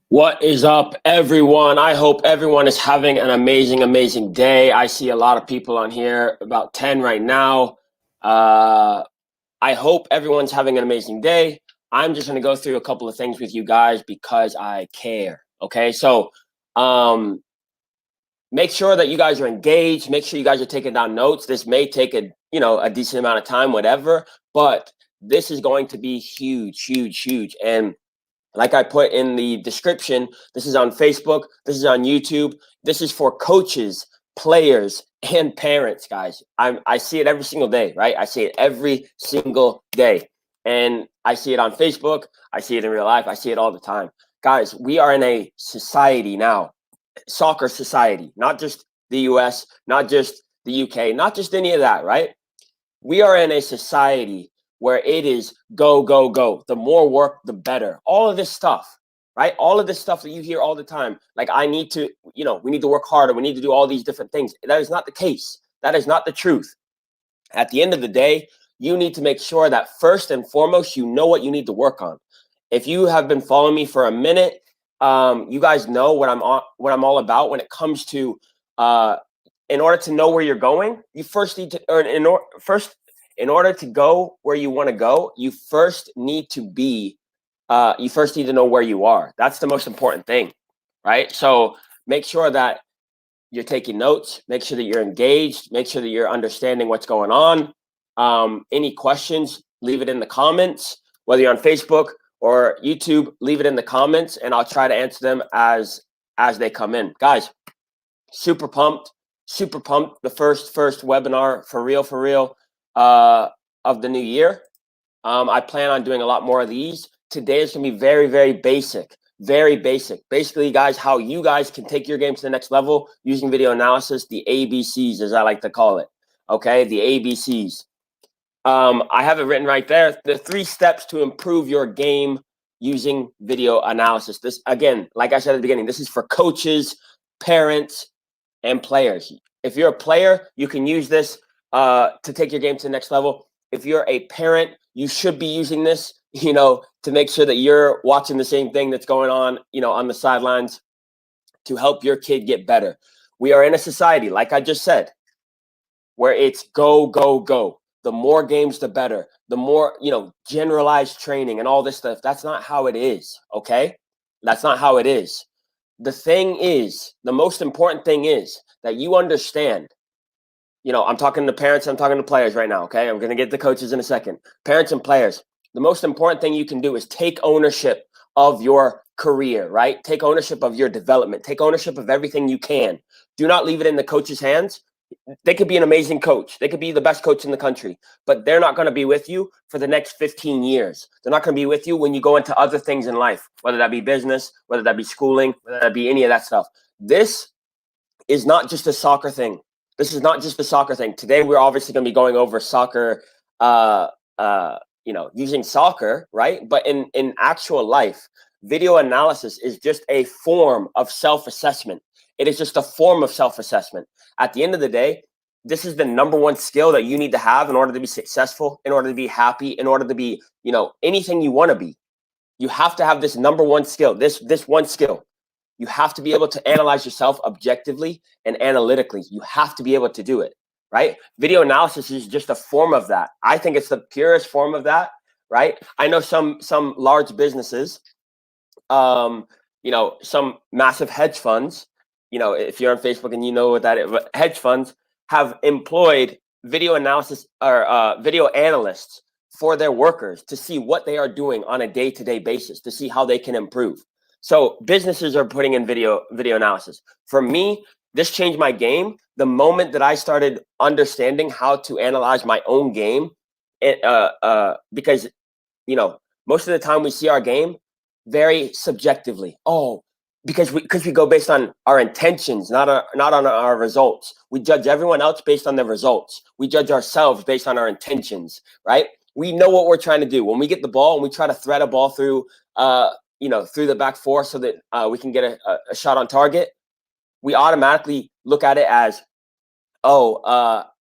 What is up, everyone? I hope everyone is having an amazing day. I see a lot of people on here, about 10 right now. Uh, I hope everyone's having an amazing day. I'm just going to go through a couple of things with you guys because I care. Okay, so um, make sure that you guys are engaged. Make sure you guys are taking down notes. This may take a decent amount of time, whatever, but this is going to be huge. And like I put in the description, this is on Facebook, this is on YouTube. This is for coaches, players, and parents, guys. I see it every single day, right? I see it every single day. And I see it on Facebook. I see it in real life. I see it all the time. Guys, we are in a society now, soccer society, not just the US, not just the UK, not just any of that, right? We are in a society where it is go. The more work, the better. All of this stuff, right? All of this stuff that you hear all the time, like I need to, we need to work harder. We need to do all these different things. That is not the case. That is not the truth. At the end of the day, you need to make sure that first and foremost, you know what you need to work on. If you have been following me for a minute, you guys know what I'm all about when it comes to in order to know where you're going, you first need to earn in order to go where you want to go, you first need to know where you are. That's the most important thing, right? So make sure that you're taking notes, make sure that you're engaged, make sure that you're understanding what's going on. Any questions, leave it in the comments, whether you're on Facebook or YouTube, leave it in the comments and I'll try to answer them as they come in. Guys, super pumped. The first webinar for real of the new year. I plan on doing a lot more of these. Today is gonna be very basic. Basically, guys, how you guys can take your game to the next level using video analysis, the ABCs, as I like to call it. Okay, the ABCs. I have it written right there. The 3 steps to improve your game using video analysis. This, again, like I said at the beginning, this is for coaches, parents, and players. If you're a player, you can use this to take your game to the next level. If you're a parent, you should be using this, to make sure that you're watching the same thing that's going on, on the sidelines to help your kid get better. We are in a society, like I just said, where it's go. The more games, the better. The more, generalized training and all this stuff. That's not how it is, okay? That's not how it is. The most important thing is that you understand. I'm talking to parents, I'm talking to players right now, okay? I'm going to get the coaches in a second. Parents and players, the most important thing you can do is take ownership of your career, right? Take ownership of your development. Take ownership of everything you can. Do not leave it in the coach's hands. They could be an amazing coach. They could be the best coach in the country, but they're not going to be with you for the next 15 years. They're not going to be with you when you go into other things in life, whether that be business, whether that be schooling, whether that be any of that stuff. This is not just a soccer thing. Today, we're obviously going to be going over soccer, using soccer, right? But in actual life, video analysis is just a form of self-assessment. It is just a form of self-assessment. At the end of the day, this is the number one skill that you need to have in order to be successful, in order to be happy, in order to be, anything you want to be. You have to have this number one skill, this one skill. You have to be able to analyze yourself objectively and analytically. You have to be able to do it, right? Video analysis is just a form of that. I think it's the purest form of that, right? I know some large businesses, some massive hedge funds, if you're on Facebook and you know what that is, hedge funds have employed video analysis or video analysts for their workers to see what they are doing on a day-to-day basis, to see how they can improve. So businesses are putting in video analysis. For me, this changed my game. The moment that I started understanding how to analyze my own game, because most of the time we see our game very subjectively. Oh, because we go based on our intentions, not on our results. We judge everyone else based on their results. We judge ourselves based on our intentions, right? We know what we're trying to do. When we get the ball and we try to thread a ball through through the back four so that we can get a shot on target, we automatically look at it as,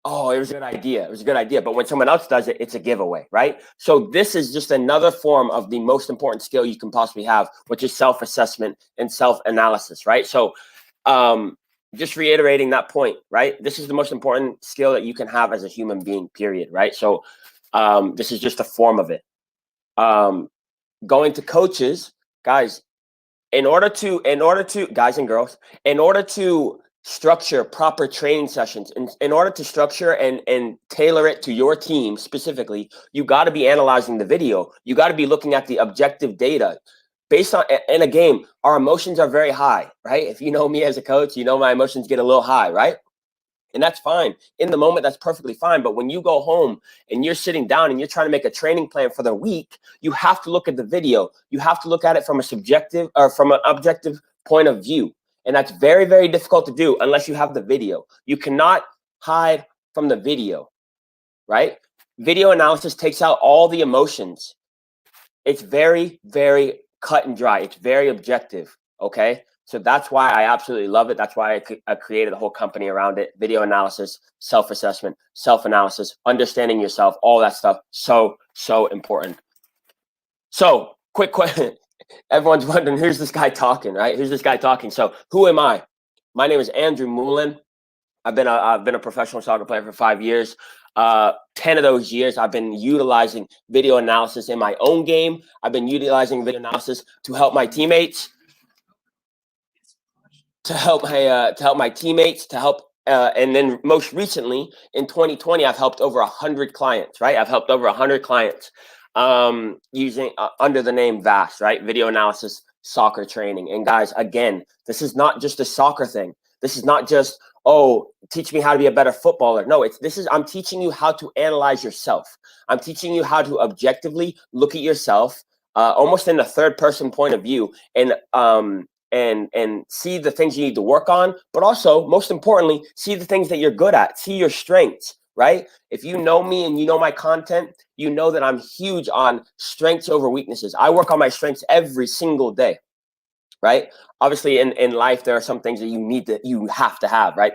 oh, it was a good idea. It was a good idea. But when someone else does it, it's a giveaway, right? So this is just another form of the most important skill you can possibly have, which is self-assessment and self-analysis, right? So just reiterating that point, right? This is the most important skill that you can have as a human being, period, right? So this is just a form of it. Going to coaches, guys, in order to guys and girls, in order to structure proper training sessions, in order to structure and tailor it to your team specifically, you got to be analyzing the video. You got to be looking at the objective data. Based on, in a game, our emotions are very high, right? If you know me as a coach, you know my emotions get a little high, right? And that's fine. In the moment, that's perfectly fine. But when you go home and you're sitting down and you're trying to make a training plan for the week, you have to look at the video. You have to look at it from a subjective or from an objective point of view. And that's very, very difficult to do unless you have the video. You cannot hide from the video, right? Video analysis takes out all the emotions. It's very, very cut and dry. It's very objective, okay? So that's why I absolutely love it. That's why I created a whole company around it. Video analysis, self-assessment, self-analysis, understanding yourself, all that stuff. So, so important. So quick question. Everyone's wondering, who's this guy talking, right? Who's this guy talking? So who am I? My name is Andrew Moullin. I've been a professional soccer player for 5 years. 10 of those years, I've been utilizing video analysis in my own game. I've been utilizing video analysis to help my teammates, and then most recently in 2020, I've helped over 100 clients, right? I've helped over 100 clients using under the name VAS, right? Video analysis, soccer training. And guys, again, this is not just a soccer thing. This is not just, oh, teach me how to be a better footballer. No, I'm teaching you how to analyze yourself. I'm teaching you how to objectively look at yourself, almost in a third person point of view, and see the things you need to work on, but also, most importantly, see the things that you're good at, see your strengths, right? If you know me and you know my content, you know that I'm huge on strengths over weaknesses. I work on my strengths every single day, right? Obviously, in life, there are some things that you have to have, right?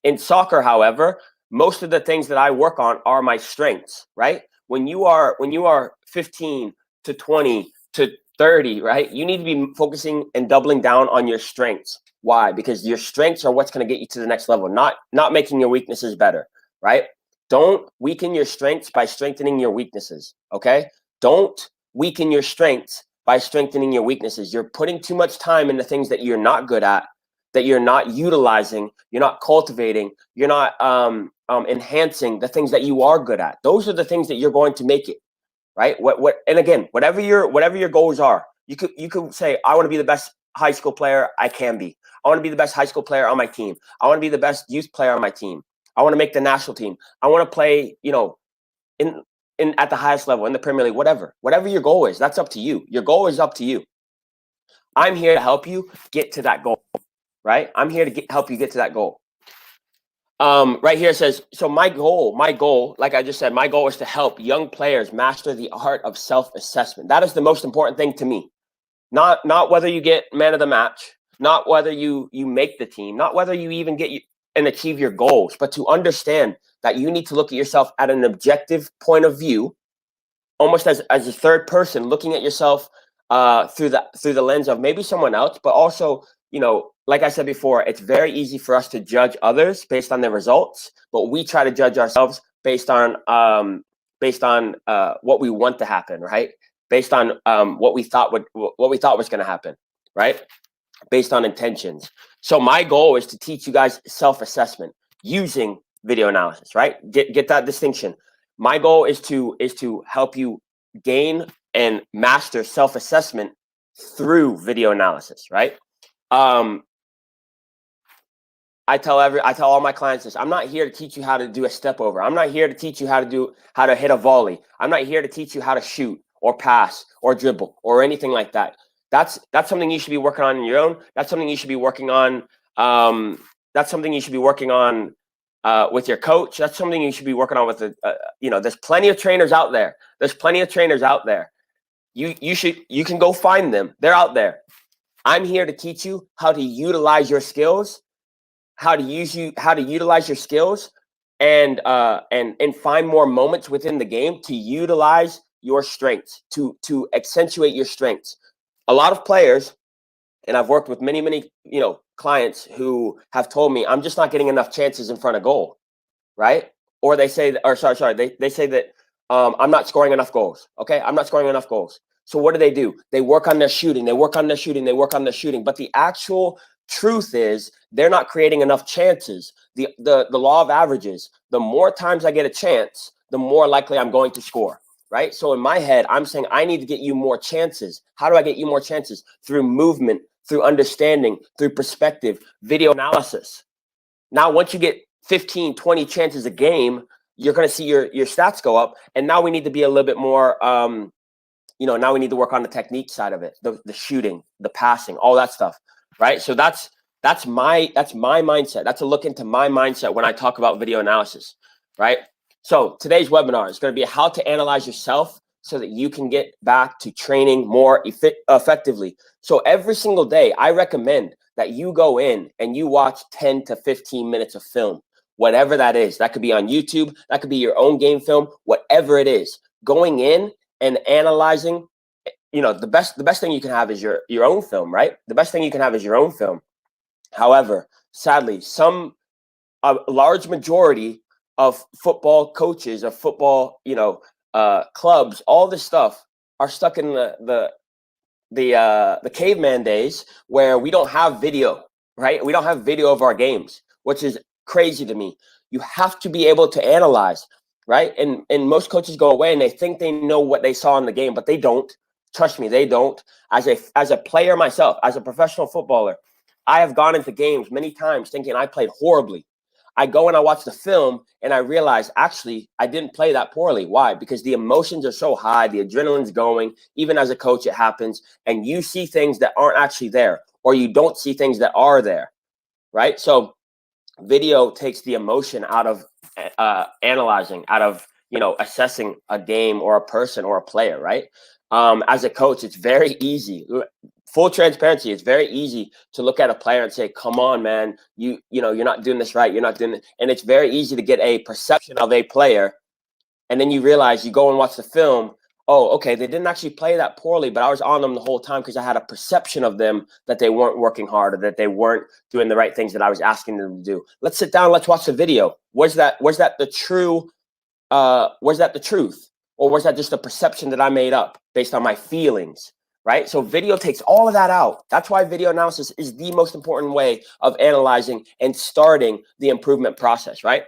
In soccer, however, most of the things that I work on are my strengths, right? When you are 15 to 20 to 30, right? You need to be focusing and doubling down on your strengths. Why? Because your strengths are what's going to get you to the next level, not making your weaknesses better, right? Don't weaken your strengths by strengthening your weaknesses, okay? Don't weaken your strengths by strengthening your weaknesses. You're putting too much time into things that you're not good at, that you're not utilizing, you're not cultivating, you're not enhancing the things that you are good at. Those are the things that you're going to make it, right? And again, whatever your goals are, you could say, I want to be the best high school player I can be. I want to be the best high school player on my team. I want to be the best youth player on my team. I want to make the national team. I want to play, in at the highest level in the Premier League, whatever your goal is, that's up to you. Your goal is up to you. I'm here to help you get to that goal, right? I'm here to help you get to that goal. Right here it says, so my goal, like I just said, my goal is to help young players master the art of self-assessment. That is the most important thing to me. Not whether you get man of the match, not whether you make the team, not whether you even get and achieve your goals, but to understand that you need to look at yourself at an objective point of view, almost as a third person, looking at yourself through the lens of maybe someone else, but also, like I said before, it's very easy for us to judge others based on their results, but we try to judge ourselves based on what we want to happen, right? Based on what we thought was going to happen, right? Based on intentions. So my goal is to teach you guys self-assessment using video analysis, right? Get that distinction. My goal is to help you gain and master self-assessment through video analysis, right? I tell all my clients this. I'm not here to teach you how to do a step over. I'm not here to teach you how to hit a volley. I'm not here to teach you how to shoot or pass or dribble or anything like that. That's something you should be working on your own. That's something you should be working on. That's something you should be working on with your coach. That's something you should be working on with there's plenty of trainers out there. You can go find them. They're out there. I'm here to teach you how to utilize your skills, how to utilize your skills and find more moments within the game to utilize your strengths, to accentuate your strengths. A lot of players, and I've worked with many clients who have told me, I'm just not getting enough chances in front of goal, right? Or they say, or sorry, they say that I'm not scoring enough goals. Okay, I'm not scoring enough goals. So what do? They work on their shooting. They work on their shooting. They work on their shooting. But the actual truth is they're not creating enough chances. The law of averages, the more times I get a chance, the more likely I'm going to score, right? So in my head, I'm saying I need to get you more chances. How do I get you more chances? Through movement, through understanding, through perspective, video analysis. Now, once you get 15, 20 chances a game, you're going to see your stats go up. And now we need to be a little bit more, now we need to work on the technique side of it, the shooting, the passing, all that stuff, right? So that's my mindset. That's a look into my mindset when I talk about video analysis, right? So today's webinar is going to be how to analyze yourself so that you can get back to training more effectively. So every single day, I recommend that you go in and you watch 10 to 15 minutes of film, whatever that is. That could be on YouTube. That could be your own game film, whatever it is. Going in and analyzing, the best thing you can have is your own film, right? The best thing you can have is your own film. However, sadly, a large majority of football coaches, of football, clubs, all this stuff are stuck in the caveman days where we don't have video, right? We don't have video of our games, which is crazy to me. You have to be able to analyze, right? And most coaches go away and they think they know what they saw in the game, but they don't. Trust me, they don't. As a player myself, as a professional footballer, I have gone into games many times thinking I played horribly. I go and I watch the film and I realize actually I didn't play that poorly. Why? Because the emotions are so high, the adrenaline's going. Even as a coach, it happens, and you see things that aren't actually there, or you don't see things that are there, right? So video takes the emotion out of analyzing, out of assessing a game or a person or a player, right? As a coach, it's very easy. Full transparency, it's very easy to look at a player and say, come on, man, you're not doing this right. You're not doing it. And it's very easy to get a perception of a player. And then you realize, you go and watch the film. Oh, okay, they didn't actually play that poorly, but I was on them the whole time because I had a perception of them that they weren't working hard, or that they weren't doing the right things that I was asking them to do. Let's sit down. Let's watch the video. Was that the truth? Or was that just a perception that I made up based on my feelings? Right? So video takes all of that out. That's why video analysis is the most important way of analyzing and starting the improvement process, right?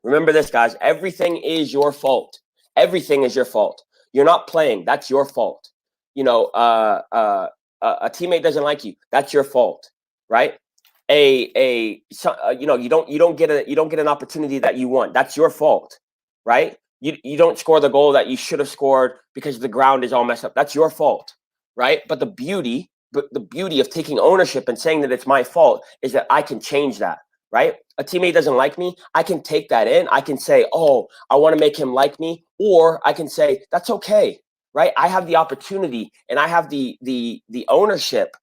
Remember this, guys. Everything is your fault. Everything is your fault. You're not playing. That's your fault. A teammate doesn't like you. That's your fault, right? You don't get an opportunity that you want. That's your fault, right? You don't score the goal that you should have scored because the ground is all messed up. That's your fault, right? But the beauty of taking ownership and saying that it's my fault is that I can change that, right? A teammate doesn't like me. I can take that in. I can say, oh, I want to make him like me. Or I can say, that's okay, right? I have the opportunity and I have the ownership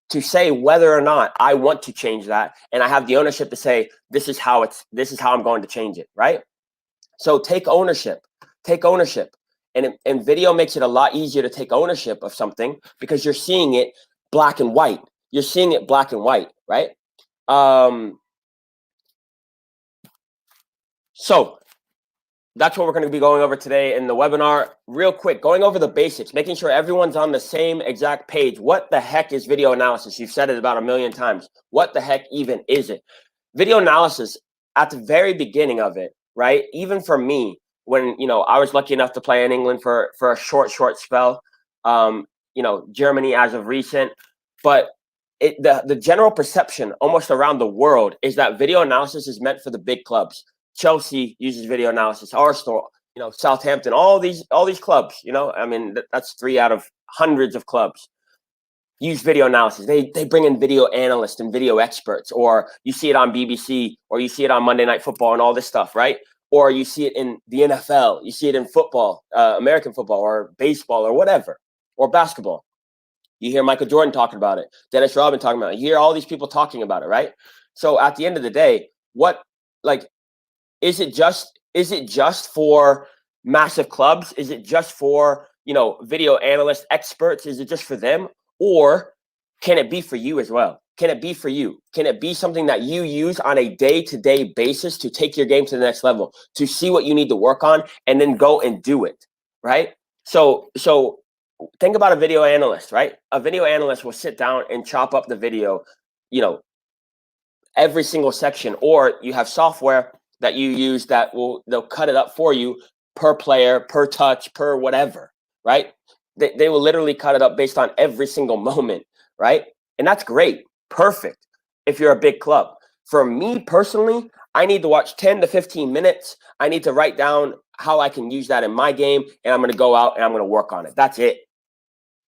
to say whether or not I want to change that. And I have the ownership to say, this is how I'm going to change it, right? So take ownership. And video makes it a lot easier to take ownership of something because you're seeing it black and white. You're seeing it black and white, right? So that's what we're going to be going over today in the webinar. Real quick, going over the basics, making sure everyone's on the same exact page. What the heck is video analysis? You've said it about a million times. What the heck even is it? Video analysis, at the very beginning of it, right? Even for me, when I was lucky enough to play in England for a short spell, Germany as of recent, but the general perception almost around the world is that video analysis is meant for the big clubs. Chelsea uses video analysis, Arsenal, Southampton, all these clubs, that's 3 out of hundreds of clubs use video analysis. They bring in video analysts and video experts, or you see it on BBC, or you see it on Monday Night Football and all this stuff, right? Or you see it in the NFL, you see it in football, American football, or baseball, or whatever, or basketball. You hear Michael Jordan talking about it, Dennis Rodman talking about it. You hear all these people talking about it, right? So at the end of the day, Is it just for massive clubs? Is it just for, video analyst experts? Is it just for them? Or can it be for you as well? Can it be for you? Can it be something that you use on a day-to-day basis to take your game to the next level, to see what you need to work on, and then go and do it, right? So think about a video analyst, right? A video analyst will sit down and chop up the video, every single section, or you have software that you use that they'll cut it up for you per player, per touch, per whatever, right? They will literally cut it up based on every single moment, right? And that's great. Perfect. If you're a big club. For me personally, I need to watch 10 to 15 minutes. I need to write down how I can use that in my game, and I'm going to go out and I'm going to work on it. That's it.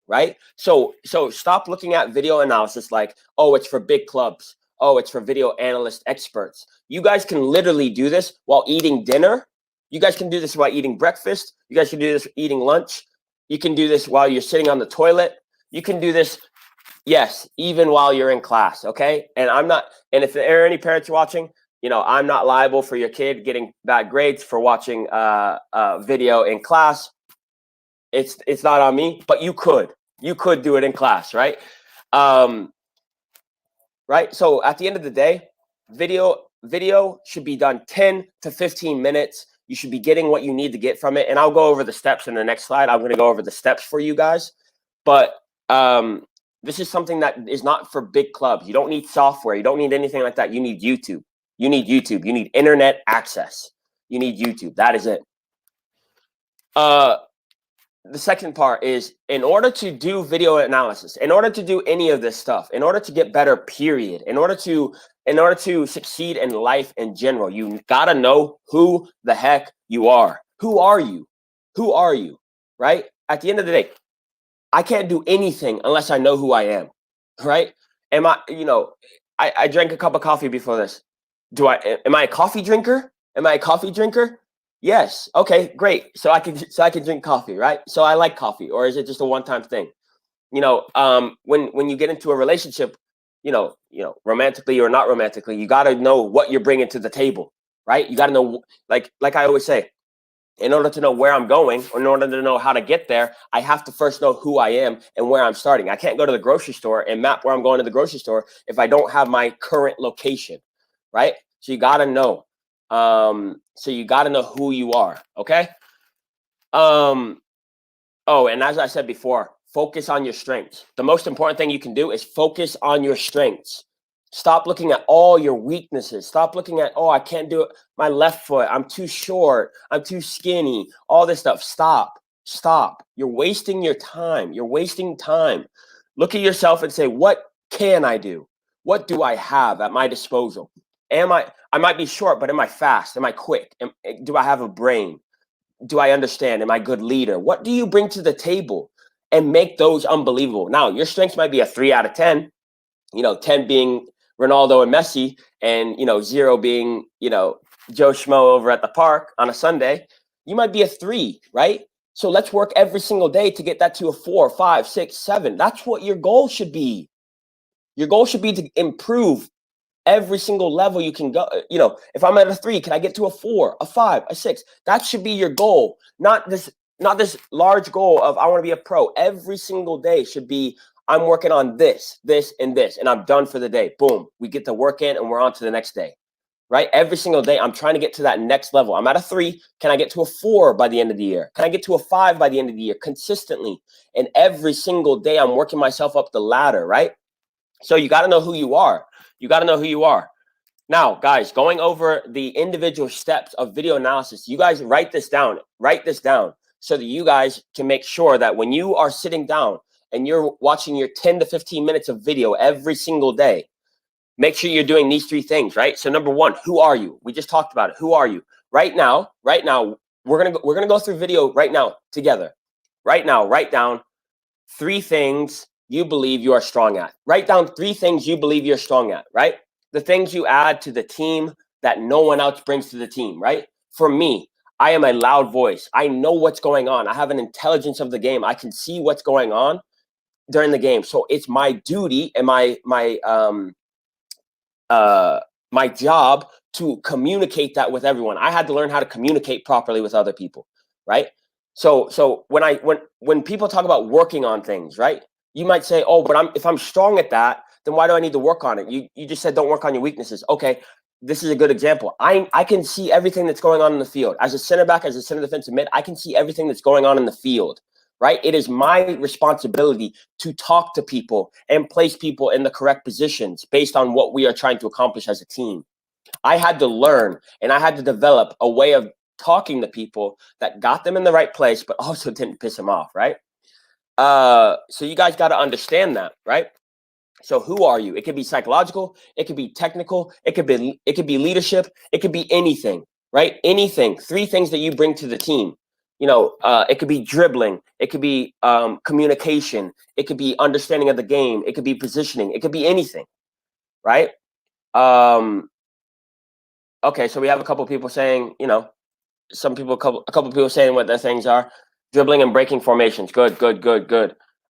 Right? So stop looking at video analysis like, oh, it's for big clubs. Oh, it's for video analyst experts. You guys can literally do this while eating dinner. You guys can do this while eating breakfast. You guys can do this eating lunch. You can do this while you're sitting on the toilet. You can do this, yes, even while you're in class, okay? And if there are any parents watching, I'm not liable for your kid getting bad grades for watching video in class. It's not on me, but you could do it in class, right? Right. So at the end of the day, video should be done 10 to 15 minutes. You should be getting what you need to get from it. And I'll go over the steps in the next slide. I'm going to go over the steps for you guys. But this is something that is not for big clubs. You don't need software. You don't need anything like that. You need YouTube. You need YouTube. You need internet access. You need YouTube. That is it. The second part is, in order to do video analysis, in order to do any of this stuff, in order to get better, period, in order to succeed in life in general, you gotta know who the heck you are. Who are you? Who are you? Right? At the end of the day, I can't do anything unless I know who I am. Right? Am I, I drank a cup of coffee before this. Am I a coffee drinker? Am I a coffee drinker? Yes. Okay, great. So I can drink coffee, right? So I like coffee, or is it just a one-time thing? When you get into a relationship, romantically or not romantically, you got to know what you're bringing to the table, right? You got to know, like I always say, in order to know where I'm going, or in order to know how to get there, I have to first know who I am and where I'm starting. I can't go to the grocery store and map where I'm going to the grocery store if I don't have my current location, right? So you got to know. So you got to know who you are. Okay. Oh, and as I said before, focus on your strengths. The most important thing you can do is focus on your strengths. Stop looking at all your weaknesses. Stop looking at, oh, I can't do it. My left foot, I'm too short. I'm too skinny. All this stuff. Stop. You're wasting your time. You're wasting time. Look at yourself and say, what can I do? What do I have at my disposal? I might be short, but am I fast? Am I quick? Do I have a brain? Do I understand? Am I a good leader? What do you bring to the table? And make those unbelievable. Now, your strengths might be a 3 out of 10, 10 being Ronaldo and Messi, and, 0 being, Joe Schmo over at the park on a Sunday. You might be a 3, right? So let's work every single day to get that to a 4, 5, 6, 7. That's what your goal should be. Your goal should be to improve every single level you can go. If I'm at a 3, can I get to a 4, a 5, a 6? That should be your goal. Not this large goal of I want to be a pro. Every single day should be, I'm working on this, and this, and I'm done for the day. Boom. We get the work in and we're on to the next day, right? Every single day, I'm trying to get to that next level. I'm at a 3. Can I get to a 4 by the end of the year? Can I get to a 5 by the end of the year consistently? And every single day, I'm working myself up the ladder, right? So you got to know who you are. You got to know who you are. Now, guys, going over the individual steps of video analysis, you guys write this down so that you guys can make sure that when you are sitting down and you're watching your 10 to 15 minutes of video every single day, make sure you're doing these 3 things, right? So number 1, who are you? We just talked about it. Who are you? Right now, we're going to go through video right now together. Right now, write down 3 things you believe you are strong at. Write down 3 things you believe you're strong at, right? The things you add to the team that no one else brings to the team, right? For me, I am a loud voice. I know what's going on. I have an intelligence of the game. I can see what's going on during the game. So it's my duty and my job to communicate that with everyone. I had to learn how to communicate properly with other people, right? So when people talk about working on things, right? You might say, oh, but if I'm strong at that, then why do I need to work on it? You just said don't work on your weaknesses. Okay, this is a good example. I can see everything that's going on in the field. As a center back, as a center defensive mid, I can see everything that's going on in the field, right? It is my responsibility to talk to people and place people in the correct positions based on what we are trying to accomplish as a team. I had to learn and I had to develop a way of talking to people that got them in the right place, but also didn't piss them off, right? So you guys got to understand that, right? So who are you? It could be psychological, it could be technical, it could be leadership, it could be anything, right? Anything. 3 things that you bring to the team. It could be dribbling, it could be communication, it could be understanding of the game, it could be positioning, it could be anything, right? Okay, so we have a couple people saying, a couple people saying what their things are. Dribbling and breaking formations, good.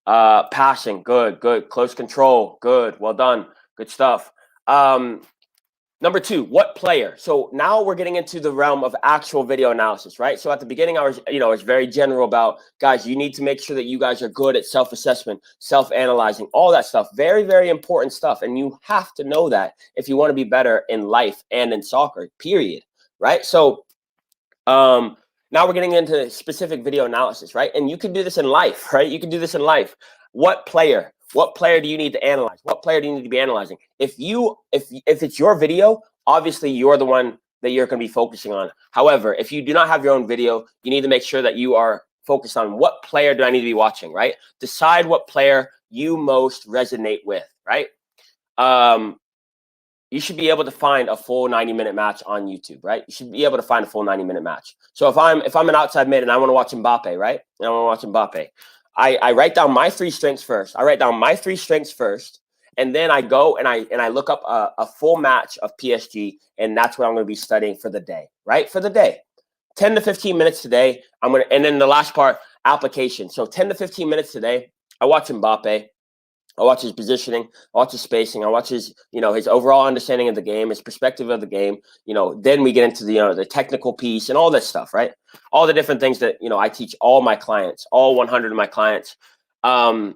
Passing, good. Close control, good. Well done, good stuff. Number 2, what player? So now we're getting into the realm of actual video analysis, right? So at the beginning, I was very general about, guys, you need to make sure that you guys are good at self-assessment, self-analyzing, all that stuff. Very, very important stuff. And you have to know that if you want to be better in life and in soccer, period, right? So now we're getting into specific video analysis, right? And you can do this in life, right? You can do this in life. What player do you need to analyze? What player do you need to be analyzing? If it's your video, obviously you're the one that you're going to be focusing on. However, if you do not have your own video, you need to make sure that you are focused on what player do I need to be watching, right? Decide what player you most resonate with, right? You should be able to find a full 90-minute match on YouTube, right? You should be able to find a full 90-minute match. So if I'm an outside mid and I want to watch Mbappe, right? And I want to watch Mbappe, I write down my 3 strengths first. And then I go and I look up a full match of PSG, and that's what I'm going to be studying for the day, right? For the day, 10 to 15 minutes today. And then the last part, application. So 10 to 15 minutes today, I watch Mbappe. I watch his positioning, I watch his spacing, I watch his, his overall understanding of the game, his perspective of the game. Then we get into the technical piece and all this stuff, right? All the different things that, I teach all my clients, all 100 of my clients. But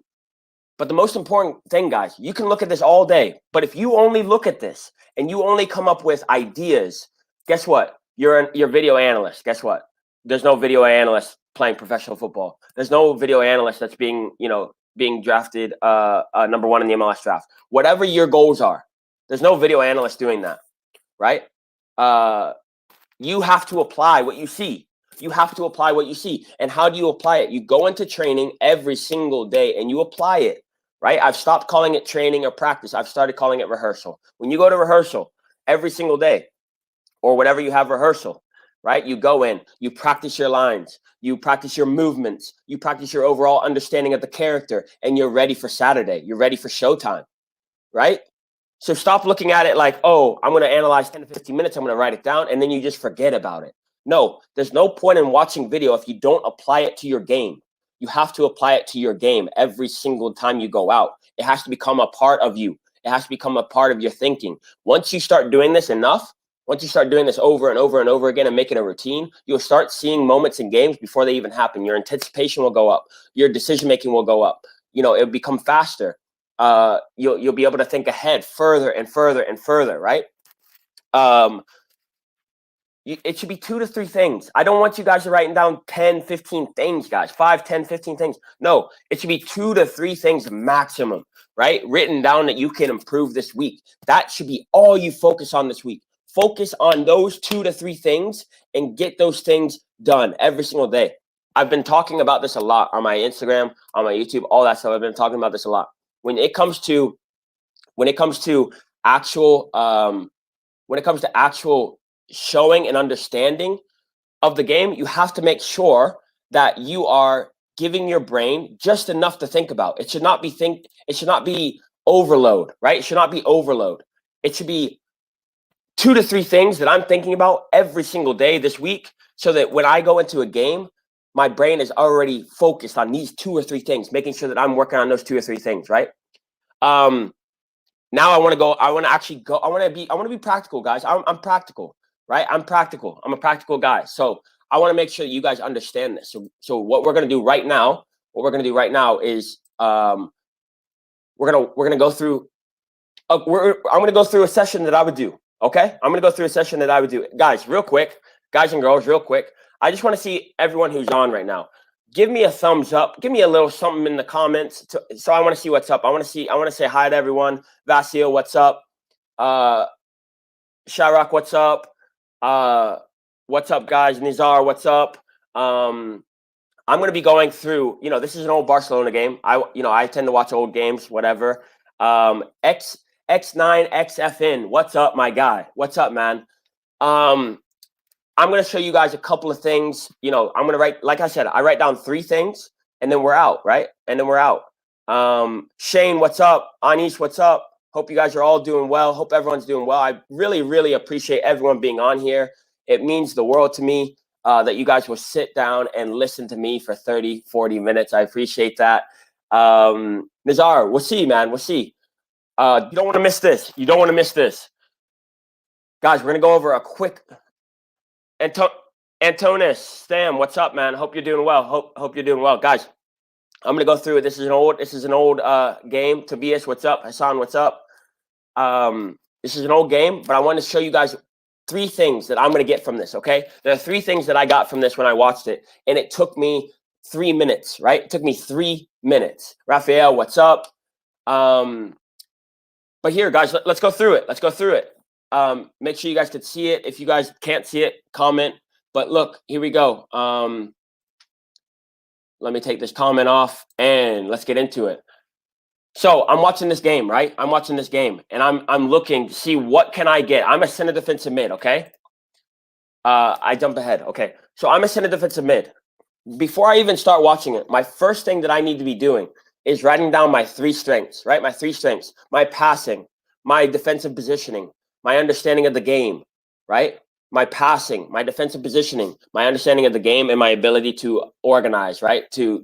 the most important thing, guys, you can look at this all day, but if you only look at this and you only come up with ideas, guess what? You're video analyst. Guess what? There's no video analyst playing professional football. There's no video analyst that's being drafted number 1 in the MLS draft. Whatever your goals are, there's no video analyst doing that, right? You have to apply what you see. And how do you apply it? You go into training every single day and you apply it, right? I've stopped calling it training or practice. I've started calling it rehearsal. When you go to rehearsal every single day or whatever you have rehearsal, right? You go in, you practice your lines, you practice your movements, you practice your overall understanding of the character, and you're ready for Saturday. You're ready for showtime, right? So stop looking at it like, oh, I'm going to analyze 10 to 15 minutes. I'm going to write it down, and then you just forget about it. No, there's no point in watching video if you don't apply it to your game. You have to apply it to your game every single time you go out. It has to become a part of you. It has to become a part of your thinking. Once you start doing this enough, once you start doing this over and over and over again and make it a routine, you'll start seeing moments in games before they even happen. Your anticipation will go up. Your decision-making will go up. It'll become faster. You'll be able to think ahead further and further and further, right? It should be 2 to 3 things. I don't want you guys to writing down 10, 15 things, guys. 5, 10, 15 things. No, it should be 2 to 3 things maximum, right? Written down that you can improve this week. That should be all you focus on this week. Focus on those 2 to 3 things and get those things done every single day. I've been talking about this a lot on my Instagram, on my YouTube, all that stuff. I've been talking about this a lot. When it comes to actual showing and understanding of the game, you have to make sure that you are giving your brain just enough to think about. It should not be overload, right? It should not be overload. It should be 2 to 3 things that I'm thinking about every single day this week, so that when I go into a game, my brain is already focused on these 2 or 3 things, making sure that I'm working on those 2 or 3 things, right? Now I want to go. I want to actually go. I want to be practical, guys. I'm practical, right? I'm practical. I'm a practical guy. So I want to make sure you guys understand this. So what we're gonna do right now, is we're gonna go through. I'm gonna go through a session that I would do. Okay, I'm gonna go through a session that I would do, guys. Real quick, guys and girls, real quick. I just want to see everyone who's on right now. Give me a thumbs up. Give me a little something in the comments. So I want to see what's up. I want to say hi to everyone. Vasil, what's up? Sharak, what's up? What's up, guys? Nizar, what's up? I'm going to be going through, this is an old Barcelona game. I tend to watch old games, whatever. X9XFN, what's up, my guy? What's up, man? I'm going to show you guys a couple of things. I'm going to write, like I said, I write down 3 things and then we're out, right? And then we're out. Shane, what's up? Anish, what's up? Hope you guys are all doing well. Hope everyone's doing well. I really, really appreciate everyone being on here. It means the world to me that you guys will sit down and listen to me for 30, 40 minutes. I appreciate that. Nizar, we'll see, man. We'll see. You don't want to miss this. You don't want to miss this. Guys, we're going to go over a quick... Antonis, Stam, what's up, man? Hope you're doing well. Hope you're doing well, guys. I'm gonna go through it. This is an old game. Tobias, what's up? Hassan, what's up? This is an old game, but I want to show you guys 3 things that I'm gonna get from this. Okay, there are 3 things that I got from this when I watched it, and it took me 3 minutes. Right? It took me 3 minutes. Raphael, what's up? But here, guys, let's go through it. Let's go through it. Make sure you guys can see it. If you guys can't see it, comment. But look, here we go. Let me take this comment off and let's get into it. So I'm watching this game, right? I'm watching this game and I'm looking to see what can I get. I'm a center defensive mid, okay? I jump ahead, okay? So I'm a center defensive mid. Before I even start watching it, my first thing that I need to be doing is writing down my 3 strengths, right? My 3 strengths, my passing, my defensive positioning, my understanding of the game, right? My passing, my defensive positioning, my understanding of the game, and my ability to organize, right? To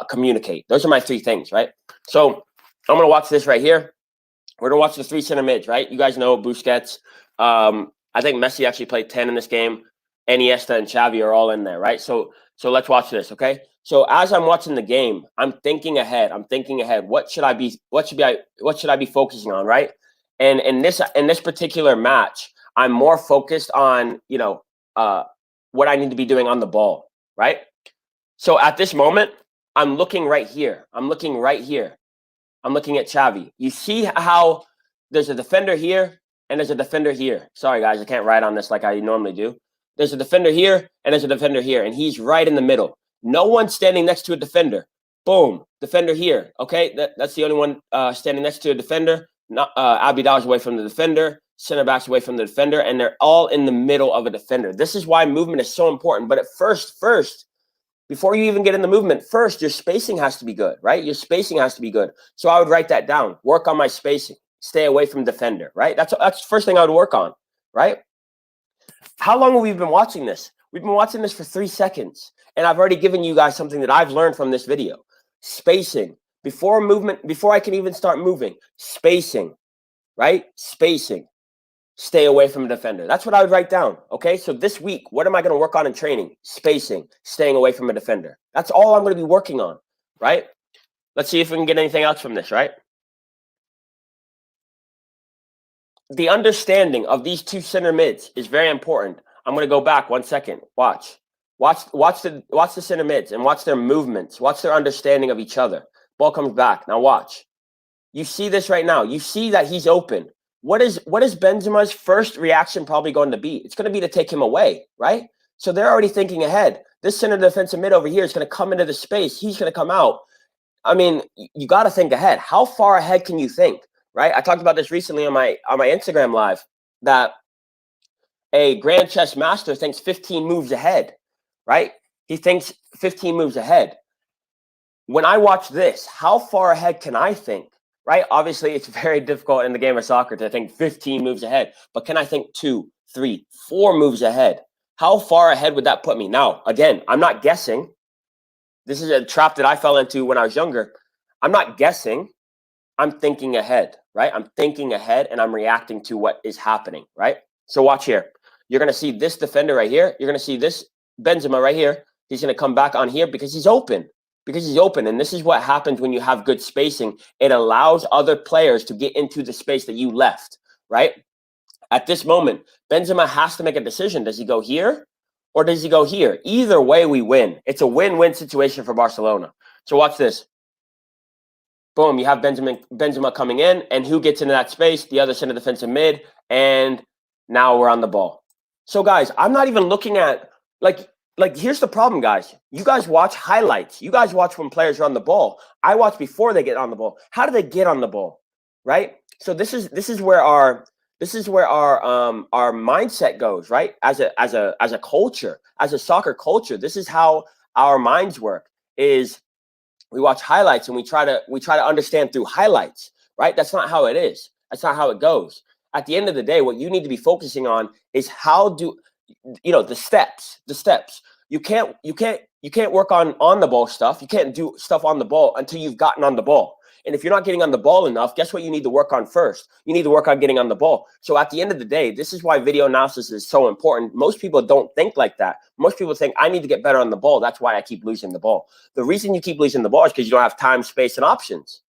communicate. Those are my 3 things, right? So I'm gonna watch this right here. We're gonna watch the 3 center mids, right? You guys know Busquets. I think Messi actually played 10 in this game. Iniesta and Xavi are all in there, right? So let's watch this, okay? So as I'm watching the game, I'm thinking ahead. What should I be focusing on, right? And in this particular match, I'm more focused on, what I need to be doing on the ball, right? So at this moment, I'm looking right here. I'm looking at Xavi. You see how there's a defender here and there's a defender here. Sorry, guys, I can't write on this like I normally do. There's a defender here and there's a defender here, and he's right in the middle. No one's standing next to a defender. Boom, defender here. Okay, that's the only one standing next to a defender. Abidal's away from the defender, center back's away from the defender, and they're all in the middle of a defender. This is why movement is so important. But at first, before you even get in the movement, first, your spacing has to be good, right? Your spacing has to be good. So I would write that down. Work on my spacing. Stay away from defender, right? That's the first thing I would work on, right? How long have we been watching this? We've been watching this for 3 seconds, and I've already given you guys something that I've learned from this video. Spacing. Before movement, before I can even start moving, spacing, right? Spacing. Stay away from a defender. That's what I would write down, okay? So this week, what am I going to work on in training? Spacing, staying away from a defender. That's all I'm going to be working on, right? Let's see if we can get anything else from this, right? The understanding of these 2 center mids is very important. I'm going to go back 1 second. Watch the center mids and watch their movements. Watch their understanding of each other. Ball comes back. Now watch. You see this right now. You see that he's open. What is Benzema's first reaction probably going to be? It's going to be to take him away, right? So they're already thinking ahead. This center defensive mid over here is going to come into the space. He's going to come out. I mean, you got to think ahead. How far ahead can you think, right? I talked about this recently on my Instagram live, that a grand chess master thinks 15 moves ahead, right? He thinks 15 moves ahead. When I watch this, how far ahead can I think, right? Obviously, it's very difficult in the game of soccer to think 15 moves ahead, but can I think 2, 3, 4 moves ahead? How far ahead would that put me? Now, again, I'm not guessing. This is a trap that I fell into when I was younger. I'm not guessing. I'm thinking ahead, right? I'm thinking ahead and I'm reacting to what is happening, right? So watch here. You're going to see this defender right here. You're going to see this Benzema right here. He's going to come back on here because he's open. And this is what happens when you have good spacing. It allows other players to get into the space that you left, right? At this moment, Benzema has to make a decision. Does he go here or does he go here? Either way, we win. It's a win-win situation for Barcelona. So watch this. Boom, you have Benzema coming in, and who gets into that space? The other center defensive mid, and now we're on the ball. So, guys, I'm not even looking at, like here's the problem, guys. You guys watch highlights. You guys watch when players are on the ball. I watch before they get on the ball. How do they get on the ball, right? So this is where our mindset goes, right? As a culture, as a soccer culture, this is how our minds work. Is we watch highlights and we try to understand through highlights, right? That's not how it is. That's not how it goes. At the end of the day, what you need to be focusing on is how do the steps. You can't work on the ball stuff. You can't do stuff on the ball until you've gotten on the ball. And if you're not getting on the ball enough, guess what you need to work on first? You need to work on getting on the ball. So at the end of the day, this is why video analysis is so important. Most people don't think like that. Most people think, I need to get better on the ball. That's why I keep losing the ball. The reason you keep losing the ball is because you don't have time, space, and options,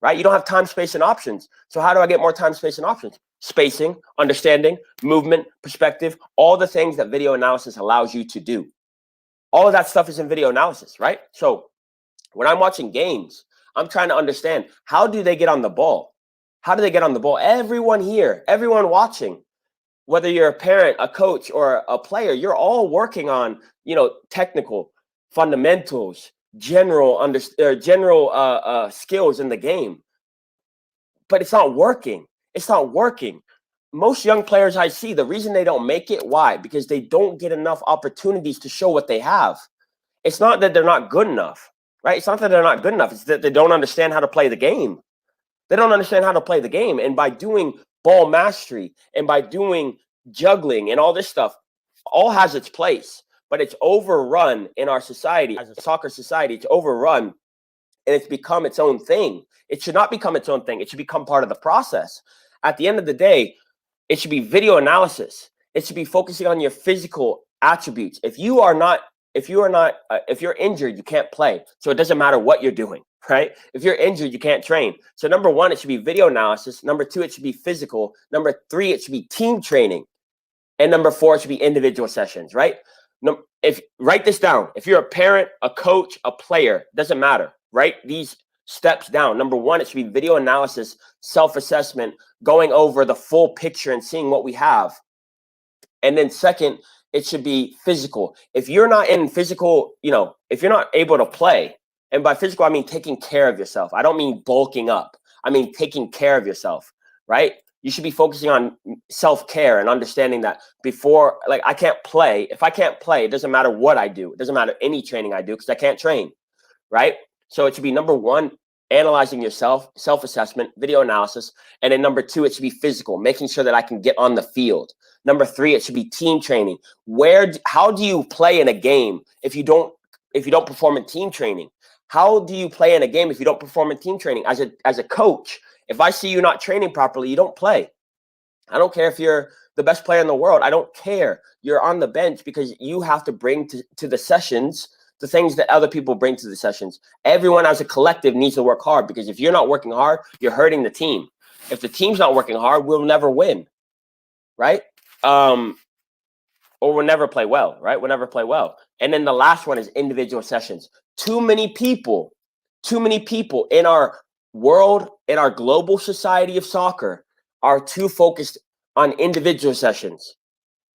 right? You don't have time, space, and options. So how do I get more time, space, and options? Spacing, understanding, movement, perspective, all the things that video analysis allows you to do. All of that stuff is in video analysis, right? So when I'm watching games, I'm trying to understand, how do they get on the ball? How do they get on the ball? Everyone here, everyone watching, whether you're a parent, a coach, or a player, you're all working on, technical fundamentals, general skills in the game. But it's not working. It's not working. Most young players I see, the reason they don't make it, why? Because they don't get enough opportunities to show what they have. It's not that they're not good enough. Right? It's not that they're not good enough. It's that they don't understand how to play the game. They don't understand how to play the game. And by doing ball mastery and by doing juggling and all this stuff, all has its place. But it's overrun in our society. As a soccer society, it's overrun and it's become its own thing. It should not become its own thing. It should become part of the process. At the end of the day, it should be video analysis. It should be focusing on your physical attributes. If you're injured, you can't play. So it doesn't matter what you're doing, right? If you're injured, you can't train. So number one, it should be video analysis. Number two, it should be physical. Number three, it should be team training. And number four, it should be individual sessions, right? Write this down. If you're a parent, a coach, a player, doesn't matter. Write these steps down. Number one, it should be video analysis, self-assessment, going over the full picture and seeing what we have. And then second, it should be physical. If you're not in physical, if you're not able to play, and by physical, I mean taking care of yourself. I don't mean bulking up. I mean taking care of yourself, right? You should be focusing on self-care and understanding that before, I can't play. If I can't play, it doesn't matter what I do. It doesn't matter any training I do because I can't train, right? So it should be number one, analyzing yourself, self-assessment, video analysis. And then number two, it should be physical, making sure that I can get on the field. Number three, it should be team training. How do you play in a game if you don't perform in team training? How do you play in a game if you don't perform in team training? As a coach, if I see you not training properly, you don't play. I don't care if you're the best player in the world. I don't care. You're on the bench because you have to bring to the sessions the things that other people bring to the sessions. Everyone as a collective needs to work hard because if you're not working hard, you're hurting the team. If the team's not working hard, we'll never win, right? Or we'll never play well, right? We'll never play well. And then the last one is individual sessions. Too many people in our world, in our global society of soccer are too focused on individual sessions.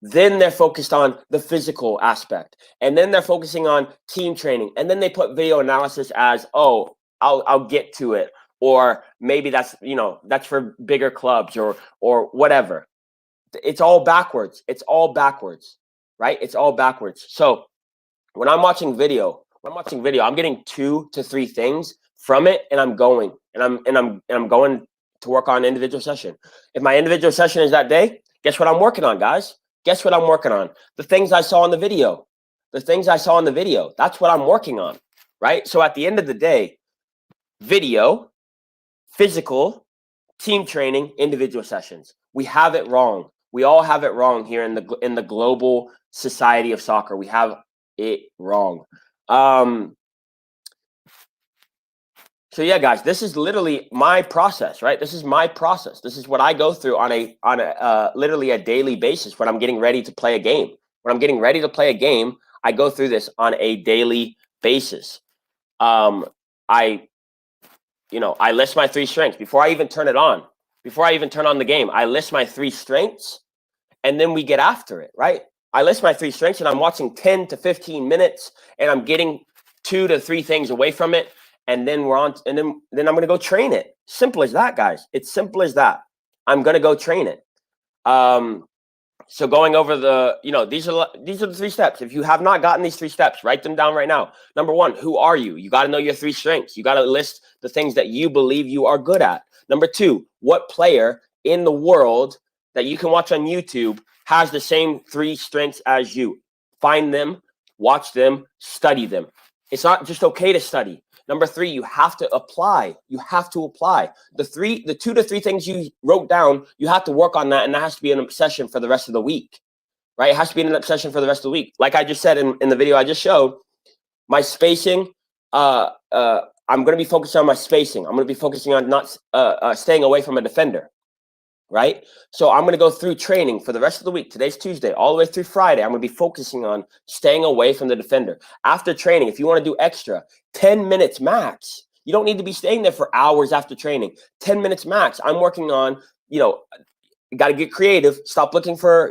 Then they're focused on the physical aspect. And then they're focusing on team training. And then they put video analysis as, oh, I'll get to it. Or maybe that's for bigger clubs or whatever. It's all backwards. It's all backwards, right? It's all backwards. So when I'm watching video, I'm getting 2 to 3 things from it, and I'm going to work on individual session. If my individual session is that day, guess what I'm working on, guys? Guess what I'm working on? The things I saw in the video. That's what I'm working on, right? So at the end of the day, video, physical, team training, individual sessions. We have it wrong. We all have it wrong here in the global society of soccer. We have it wrong. So yeah, guys, this is literally my process, right? This is my process. This is what I go through on a literally a daily basis when I'm getting ready to play a game. When I'm getting ready to play a game, I go through this on a daily basis. I list my 3 strengths before I even turn it on. Before I even turn on the game, I list my 3 strengths, and then we get after it, right? I list my 3 strengths, and I'm watching 10 to 15 minutes, and I'm getting 2 to 3 things away from it. And then we're on, and then I'm going to go train it. Simple as that, guys. It's simple as that. I'm going to go train it. So going over these are the 3 steps. If you have not gotten these 3 steps, write them down right now. Number 1, who are you? You got to know your 3 strengths. You got to list the things that you believe you are good at. Number 2, what player in the world that you can watch on YouTube has the same 3 strengths as you? Find them, watch them, study them. It's not just okay to study. Number 3, you have to apply. You have to apply. The 2 to 3 things you wrote down, you have to work on that, and that has to be an obsession for the rest of the week, right? It has to be an obsession for the rest of the week. Like I just said in the video I just showed, my spacing, I'm going to be focusing on my spacing. I'm going to be focusing on not staying away from a defender, right? So I'm going to go through training for the rest of the week. Today's Tuesday, all the way through Friday. I'm going to be focusing on staying away from the defender. After training, if you want to do extra, 10 minutes max. You don't need to be staying there for hours after training. 10 minutes max. I'm working on, you got to get creative. Stop looking for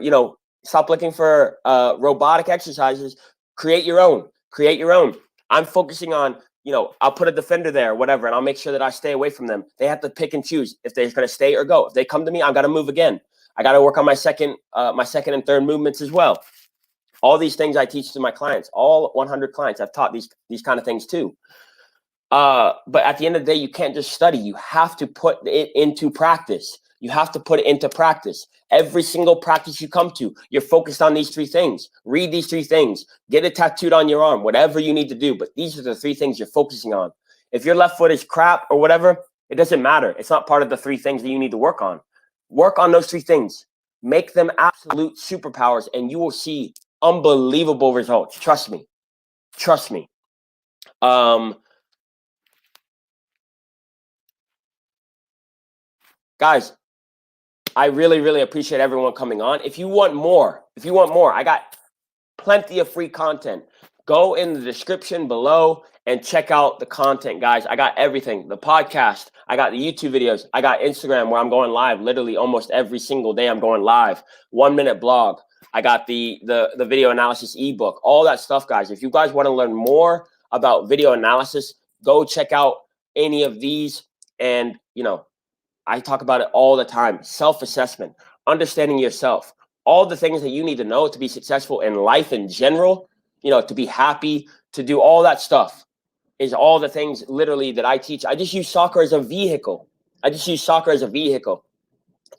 robotic exercises. Create your own. Create your own. I'm focusing on, I'll put a defender there, whatever, and I'll make sure that I stay away from them. They have to pick and choose if they're going to stay or go. If they come to me, I've got to move again. I got to work on my second and third movements as well. All these things I teach to my clients, all 100 clients. I've taught these kind of things too. But at the end of the day, you can't just study. You have to put it into practice. You have to put it into practice. Every single practice you come to, you're focused on these 3 things. Read these 3 things. Get it tattooed on your arm, whatever you need to do. But these are the 3 things you're focusing on. If your left foot is crap or whatever, it doesn't matter. It's not part of the 3 things that you need to work on. Work on those 3 things. Make them absolute superpowers, and you will see unbelievable results. Trust me. Trust me. Guys, I really, really appreciate everyone coming on. If you want more, I got plenty of free content. Go in the description below and check out the content, guys. I got everything. The podcast, I got the YouTube videos, I got Instagram where I'm going live literally almost every single day. I'm going live. 1-minute blog. I got the video analysis ebook, all that stuff, guys. If you guys want to learn more about video analysis, go check out any of these. And, I talk about it all the time. Self-assessment, understanding yourself, all the things that you need to know to be successful in life in general, to be happy, to do all that stuff is all the things literally that I teach. I just use soccer as a vehicle.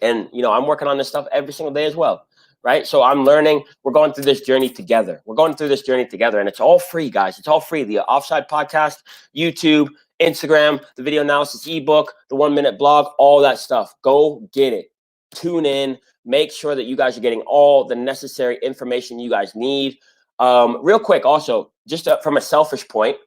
And, I'm working on this stuff every single day as well. Right. So I'm learning. We're going through this journey together. And it's all free, guys. It's all free. The Offside podcast, YouTube, Instagram, the video analysis ebook, the 1-minute blog, all that stuff. Go get it. Tune in. Make sure that you guys are getting all the necessary information you guys need. Real quick, also, just from a selfish point,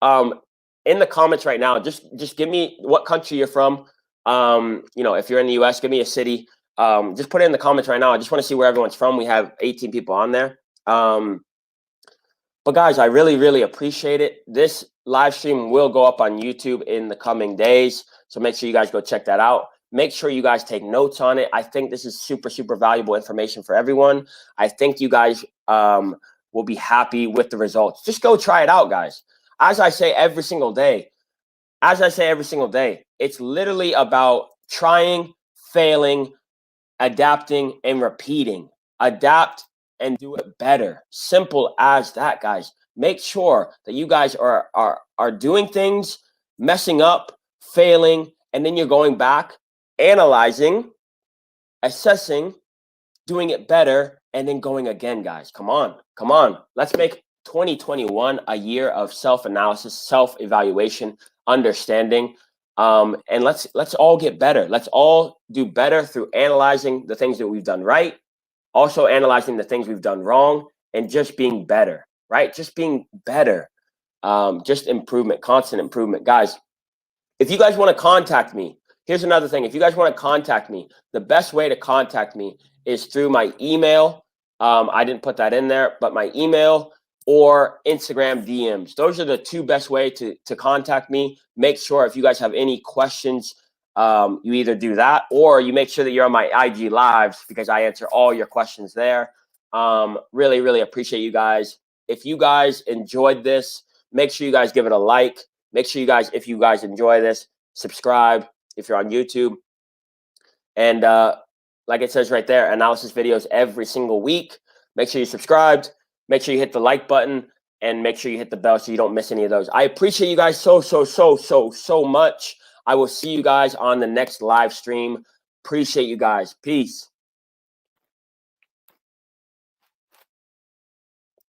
in the comments right now, just give me what country you're from. If you're in the US, give me a city. Just put it in the comments right now. I just want to see where everyone's from. We have 18 people on there. But guys, I really, really appreciate it. This live stream will go up on YouTube in the coming days. So make sure you guys go check that out. Make sure you guys take notes on it. I think this is super, super valuable information for everyone. I think you guys will be happy with the results. Just go try it out, guys. As I say every single day, it's literally about trying, failing, adapting, and repeating. Adapt and do it better. Simple as that, guys. Make sure that you guys are doing things, messing up, failing, and then you're going back, analyzing, assessing, doing it better, and then going again, guys. Come on. Let's make 2021 a year of self-analysis, self-evaluation, understanding. And let's all get better. Let's all do better through analyzing the things that we've done right, also analyzing the things we've done wrong, and just being better, right? Just being better. Just improvement, constant improvement. Guys, if you guys want to contact me, here's another thing. If you guys want to contact me, the best way to contact me is through my email. I didn't put that in there, but my email or Instagram DMs. Those are the two best ways to contact me. Make sure if you guys have any questions, you either do that or you make sure that you're on my IG lives because I answer all your questions there. Really, really appreciate you guys. If you guys enjoyed this, make sure you guys give it a like. Make sure you guys, if you guys enjoy this, subscribe if you're on YouTube. And like it says right there, analysis videos every single week. Make sure you subscribed. Make sure you hit the like button and make sure you hit the bell so you don't miss any of those. I appreciate you guys so much. I will see you guys on the next live stream. Appreciate you guys. Peace.